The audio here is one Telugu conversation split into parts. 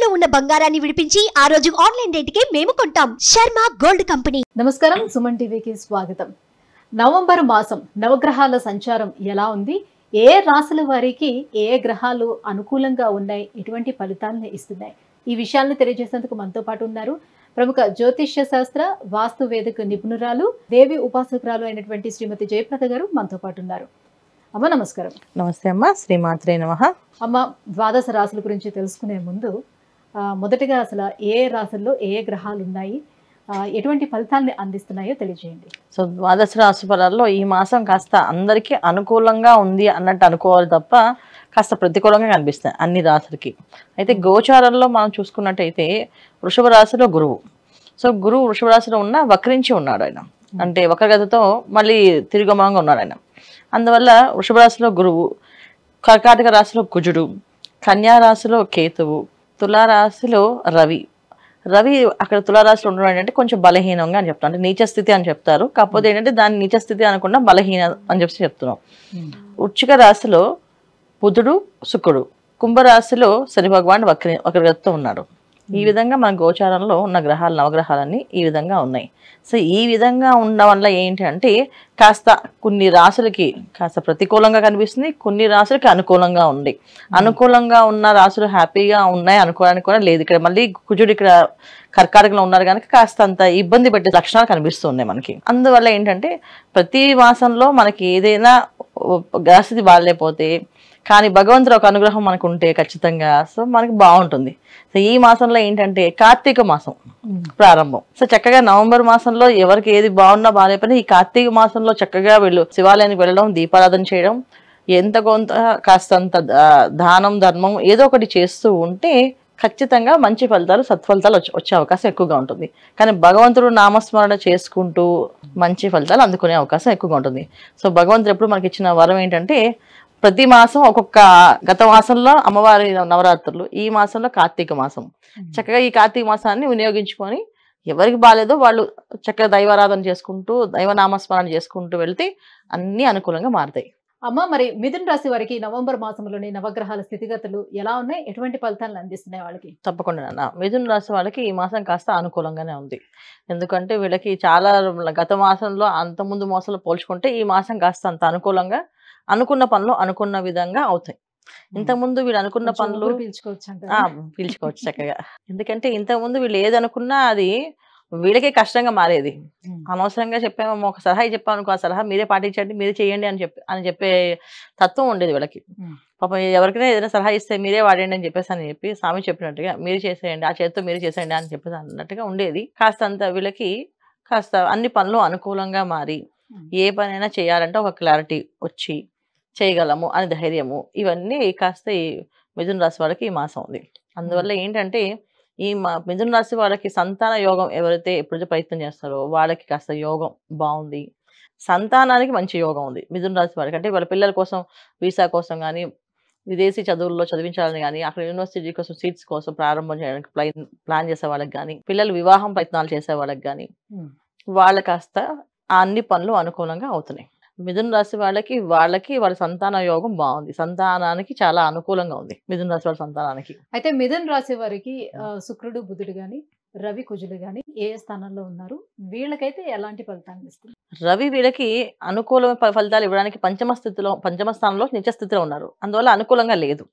తాకట్టులో ఉన్న బంగారాన్ని విడిపించి ఆ రోజు ఆన్లైన్ రేటుకే మేము కొంటాం. Sharma gold company. నమస్కారం, సుమన్ టీవీకి స్వాగతం. నవంబర్ మాసం నవగ్రహాల సంచారం ఎలా ఉంది, ఏ రాశుల వారికి ఏ గ్రహాలు అనుకూలంగా ఉన్నాయి, ఎటువంటి ఫలితాలను ఇస్తున్నాయి, ఈ విషయాలను తెలియజేసేందుకు మనతో పాటు ఉన్నారు ప్రముఖ జ్యోతిష్య శాస్త్ర వాస్తు వేదిక నిపుణురాలు, దేవి ఉపాసకురాలు అయినటువంటి శ్రీమతి జయప్రద గారు మనతో పాటు ఉన్నారు. అమ్మ నమస్కారం. నమస్తే అమ్మ, శ్రీమాత్రే నమః. అమ్మ, ద్వాదశ రాశుల గురించి తెలుసుకునే ముందు మొదటగా అసలు ఏ రాశుల్లో ఏ గ్రహాలు ఉన్నాయి, ఎటువంటి ఫలితాన్ని అందిస్తున్నాయో తెలియజేయండి. సో ద్వాదశ రాశి ఫలాల్లో ఈ మాసం కాస్త అందరికీ అనుకూలంగా ఉంది అన్నట్టు అనుకోవాలి తప్ప కాస్త ప్రతికూలంగా కనిపిస్తాయి అన్ని రాశులకి. అయితే గోచారంలో మనం చూసుకున్నట్టయితే వృషభ రాశిలో గురువు. సో గురువు వృషభ రాశిలో ఉన్న వక్రించి ఉన్నాడు ఆయన, అంటే వక్రగతితో మళ్ళీ తిరుగుమంగా ఉన్నాడు ఆయన. అందువల్ల వృషభ రాశిలో గురువు, కర్కాటక రాశిలో కుజుడు, కన్యా రాశిలో కేతువు, తులారాశిలో రవి. రవి అక్కడ తులారాశిలో ఉండడం ఏంటంటే కొంచెం బలహీనంగా అని చెప్తారు, అంటే నీచ స్థితి అని చెప్తారు. కాకపోతే ఏంటంటే దాన్ని నీచ స్థితి అనకుండా బలహీన అని చెప్పి చెప్తున్నాం. వృశ్చిక రాశిలో బుధుడు, శుక్రుడు, కుంభరాశిలో శని భగవాన్ వక్రగతితో ఉన్నాడు. ఈ విధంగా మన గోచారంలో ఉన్న గ్రహాలు, నవగ్రహాలన్నీ ఈ విధంగా ఉన్నాయి. సో ఈ విధంగా ఉండడం వల్ల ఏంటి అంటే కాస్త కొన్ని రాశులకి కాస్త ప్రతికూలంగా కనిపిస్తుంది, కొన్ని రాశులకి అనుకూలంగా ఉంది. అనుకూలంగా ఉన్న రాశులు హ్యాపీగా ఉన్నాయి అనుకోవడానికి కూడా లేదు. ఇక్కడ మళ్ళీ కుజుడు ఇక్కడ కర్కాటకంలో ఉన్నారు కనుక కాస్త అంత ఇబ్బంది పెట్టే లక్షణాలు కనిపిస్తున్నాయి మనకి. అందువల్ల ఏంటంటే ప్రతి మాసంలో మనకి ఏదైనా గ్రహస్థితి బాగాలేకపోతే కానీ భగవంతుడు ఒక అనుగ్రహం మనకు ఉంటే ఖచ్చితంగా సో మనకి బాగుంటుంది. సో ఈ మాసంలో ఏంటంటే కార్తీక మాసం ప్రారంభం. సో చక్కగా నవంబర్ మాసంలో ఎవరికి ఏది బాగున్నా బాగాలేకపోయినా ఈ కార్తీక మాసంలో చక్కగా వీళ్ళు శివాలయానికి వెళ్ళడం, దీపారాధన చేయడం, ఎంత కొంత కాస్తంత దానం ధర్మం ఏదో ఒకటి చేస్తూ ఉంటే ఖచ్చితంగా మంచి ఫలితాలు, సత్ఫలితాలు వచ్చే అవకాశం ఎక్కువగా ఉంటుంది. కానీ భగవంతుడు నామస్మరణ చేసుకుంటూ మంచి ఫలితాలు అందుకునే అవకాశం ఎక్కువగా ఉంటుంది. సో భగవంతుడు ఎప్పుడు మనకి ఇచ్చిన వరం ఏంటంటే ప్రతి మాసం ఒక్కొక్క, గత మాసంలో అమ్మవారి నవరాత్రులు, ఈ మాసంలో కార్తీక మాసం. చక్కగా ఈ కార్తీక మాసాన్ని వినియోగించుకొని ఎవరికి బాగాలేదో వాళ్ళు చక్కగా దైవారాధన చేసుకుంటూ దైవనామస్మరణ చేసుకుంటూ వెళ్తే అన్ని అనుకూలంగా మారుతాయి. అమ్మ, మరి మిథున రాశి వారికి నవంబర్ మాసంలోని నవగ్రహాల స్థితిగతులు ఎలా ఉన్నాయి, ఎటువంటి ఫలితాలను అందిస్తున్నాయి వాళ్ళకి? తప్పకుండా నాన్న, మిథున రాశి వాళ్ళకి ఈ మాసం కాస్త అనుకూలంగానే ఉంది. ఎందుకంటే వీళ్ళకి చాలా గత మాసంలో అంతకుముందు మాసంలో పోల్చుకుంటే ఈ మాసం కాస్త అంత అనుకూలంగా అనుకున్న పనులు అనుకున్న విధంగా అవుతాయి. ఇంతకుముందు వీళ్ళు అనుకున్న పనులు పీల్చుకోవచ్చు చక్కగా. ఎందుకంటే ఇంతకుముందు వీళ్ళు ఏది అనుకున్నా అది వీళ్ళకే కష్టంగా మారేది. అనవసరంగా చెప్పాము, ఒక సలహా చెప్పాము, ఆ సలహా మీరే పాటించండి, మీరే చేయండి అని చెప్పే తత్వం ఉండేది వీళ్ళకి. పాపం ఎవరికైనా ఏదైనా సలహా ఇస్తే మీరే వాడండి అని చెప్పి స్వామి చెప్పినట్టుగా మీరు చేసేయండి, ఆ చేతితో మీరు చేసేయండి అని చెప్పేసి అన్నట్టుగా ఉండేది. కాస్తంత వీళ్ళకి కాస్త అన్ని పనులు అనుకూలంగా మారి ఏ పనైనా చేయాలంటే ఒక క్లారిటీ వచ్చి చేయగలము అని ధైర్యము, ఇవన్నీ కాస్త ఈ మిథున రాశి వాళ్ళకి ఈ మాసం ఉంది. అందువల్ల ఏంటంటే ఈ మిథున రాశి వాళ్ళకి సంతాన యోగం ఎవరైతే ఎప్పుడైతే ప్రయత్నం చేస్తారో వాళ్ళకి కాస్త యోగం బాగుంది. సంతానానికి మంచి యోగం ఉంది మిథున రాశి వాళ్ళకి. అంటే వాళ్ళ పిల్లల కోసం వీసా కోసం కానీ, విదేశీ చదువుల్లో చదివించాలని కానీ, అక్కడ యూనివర్సిటీ కోసం సీట్స్ కోసం ప్రారంభం చేయడానికి ప్లాన్ చేసే వాళ్ళకి కానీ, పిల్లలు వివాహం ప్రయత్నాలు చేసే వాళ్ళకి కానీ వాళ్ళ కాస్త అన్ని పనులు అనుకూలంగా అవుతున్నాయి. మిథున రాశి వాళ్ళకి వాళ్ళ సంతాన యోగం బాగుంది, సంతానానికి చాలా అనుకూలంగా ఉంది మిథున రాశి వాళ్ళ సంతానానికి. అయితే మిథున రాశి వారికి శుక్రుడు, బుధుడు గాని, రవి, కుజులు గాని ఏ స్థానంలో ఉన్నారు, వీళ్ళకైతే ఎలాంటి ఫలితాన్ని ఇస్తుంది? రవి వీళ్ళకి అనుకూలమైన ఫలితాలు ఇవ్వడానికి పంచమ స్థానంలో నీచ స్థితిలో ఉన్నారు. అందువల్ల అనుకూలంగా లేదు.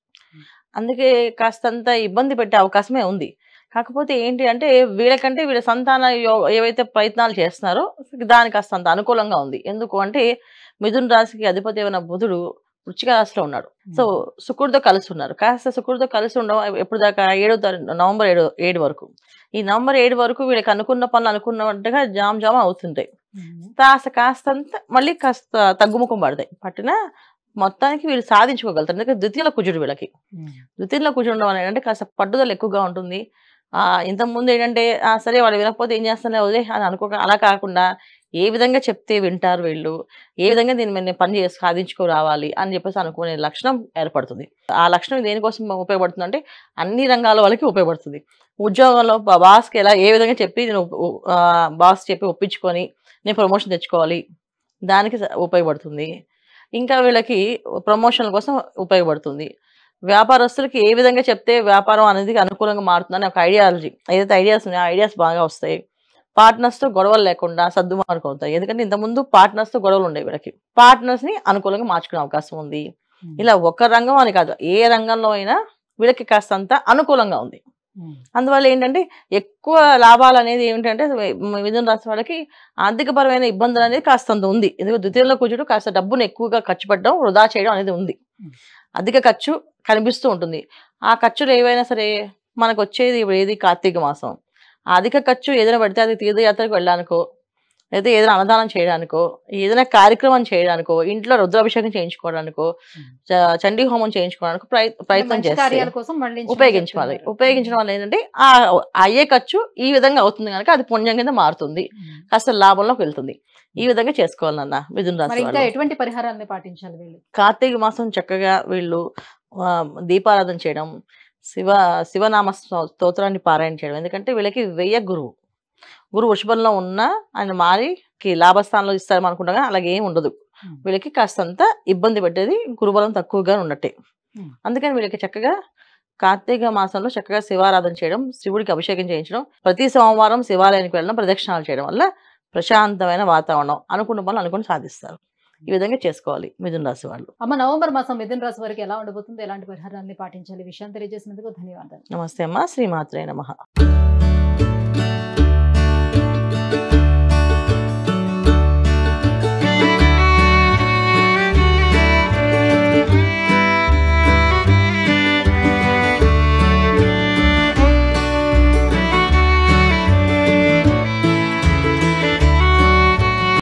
అందుకే కాస్తంత ఇబ్బంది పెట్టే అవకాశమే ఉంది. కాకపోతే ఏంటి అంటే వీళ్ళకంటే వీళ్ళ సంతాన ఏవైతే ప్రయత్నాలు చేస్తున్నారో దానికి కాస్త అంత అనుకూలంగా ఉంది. ఎందుకు అంటే మిథున రాశికి అధిపతి అయిన బుధుడు వృశ్చిక రాశిలో ఉన్నాడు. సో శుక్రుడితో కలిసి ఉన్నారు. కాస్త శుక్రుడితో కలిసి ఉండడం ఎప్పుడు దాకా నవంబర్ 7 వరకు. ఈ నవంబర్ 7 వరకు వీళ్ళకి అనుకున్న పనులు అనుకున్నట్టుగా జామ్ అవుతుంటాయి. కాస్తంత మళ్ళీ కాస్త తగ్గుముఖం పడతాయి. పట్టిన మొత్తానికి వీళ్ళు సాధించుకోగలుగుతారు. ఎందుకంటే ద్వితీయంలో కుజుడు వీళ్ళకి. ద్వితీయంలో కుజుడు ఉండడం ఏంటంటే కాస్త పట్టుదల ఎక్కువగా ఉంటుంది. ఇంతకుముందు ఏంటంటే సరే వాళ్ళు వినకపోతే ఏం చేస్తానే వదిలే అని అనుకోక, అలా కాకుండా ఏ విధంగా చెప్తే వింటారు వీళ్ళు, ఏ విధంగా దీని మీద పని చేసి సాధించుకోరావాలి అని చెప్పేసి అనుకునే లక్షణం ఏర్పడుతుంది. ఆ లక్షణం దేనికోసం ఉపయోగపడుతుంది అంటే అన్ని రంగాల వాళ్ళకి ఉపయోగపడుతుంది. ఉద్యోగంలో బాస్కి ఎలా ఏ విధంగా చెప్పి నేను బాస్ చెప్పి ఒప్పించుకొని నేను ప్రమోషన్ తెచ్చుకోవాలి దానికి ఉపయోగపడుతుంది. ఇంకా వీళ్ళకి ప్రమోషన్ల కోసం ఉపయోగపడుతుంది. వ్యాపారస్తులకి ఏ విధంగా చెప్తే వ్యాపారం అనేది అనుకూలంగా మారుతుందని ఒక ఐడియాలజీ, ఏదైతే ఐడియాస్ ఉన్నాయో ఐడియాస్ బాగా వస్తాయి. పార్ట్నర్స్తో గొడవలు లేకుండా సర్దుమారుకుంటాయి. ఎందుకంటే ఇంతకుముందు పార్ట్నర్స్తో గొడవలు ఉండేవి, వీళ్ళకి పార్ట్నర్స్ని అనుకూలంగా మార్చుకునే అవకాశం ఉంది. ఇలా ఒక రంగం అని కాదు, ఏ రంగంలో అయినా వీళ్ళకి కాస్తంత అనుకూలంగా ఉంది. అందువల్ల ఏంటంటే ఎక్కువ లాభాలు అనేది ఏమిటంటే మిథున రాశి వాళ్ళకి ఆర్థికపరమైన ఇబ్బందులు అనేది కాస్తంత ఉంది. ఎందుకంటే ద్వితీయంలో కూర్చోడం కాస్త డబ్బును ఎక్కువగా ఖర్చు పెట్టడం, వృధా చేయడం అనేది ఉంది. అధిక ఖర్చు కనిపిస్తూ ఉంటుంది. ఆ ఖర్చులు ఏవైనా సరే మనకు వచ్చేది ఏది కార్తీక మాసం. ఆ అధిక ఖర్చు ఏదైనా పడితే అది తీర్థయాత్రకు వెళ్ళడానికో, లేదా ఏదైనా అన్నదానం చేయడానికో, ఏదైనా కార్యక్రమం చేయడానికో, ఇంట్లో రుద్రాభిషేకం చేయించుకోవడానికో, చండీ హోమం చేయించుకోవడానికి ప్రయత్నం చేస్తే ఉపయోగించాలి. ఉపయోగించడం వల్ల ఏంటంటే ఆ అయ్యే ఖర్చు ఈ విధంగా అవుతుంది కనుక అది పుణ్యం కింద మారుతుంది, కాస్త లాభంలోకి వెళ్తుంది. ఈ విధంగా చేసుకోవాలన్న మిథున రాశి వాళ్ళు. ఎటువంటి పరిహారాన్ని పాటించాలి వీళ్ళు? కార్తీక మాసం చక్కగా వీళ్ళు దీపారాధన చేయడం, శివనామ స్తోత్రాన్ని పారాయణ చేయడం. ఎందుకంటే వీళ్ళకి వెయ్య గురువు వృషభంలో ఉన్న ఆయన మారికి లాభస్థానంలో ఇస్తారని అనుకుంటా, అలాగే ఏమి ఉండదు. వీళ్ళకి కాస్తంత ఇబ్బంది పెట్టేది గురుబలం తక్కువగా ఉన్నట్టే. అందుకని వీళ్ళకి చక్కగా కార్తీక మాసంలో చక్కగా శివారాధన చేయడం, శివుడికి అభిషేకం చేయించడం, ప్రతి సోమవారం శివాలయానికి వెళ్ళడం, ప్రదక్షిణాలు చేయడం వల్ల ప్రశాంతమైన వాతావరణం అనుకున్న పనులు అనుకుని సాధిస్తారు. ఈ విధంగా చేసుకోవాలి మిథున రాశి వాళ్ళు. అమ్మ, నవంబర్ మాసం మిథున రాశి వారికి ఎలా ఉండబోతుంది, ఎలాంటి పరిహారాన్ని పాటించాలి, విషయాన్ని తెలియజేసినందుకు ధన్యవాదాలు. నమస్తే అమ్మ. శ్రీమాత్రే నమః.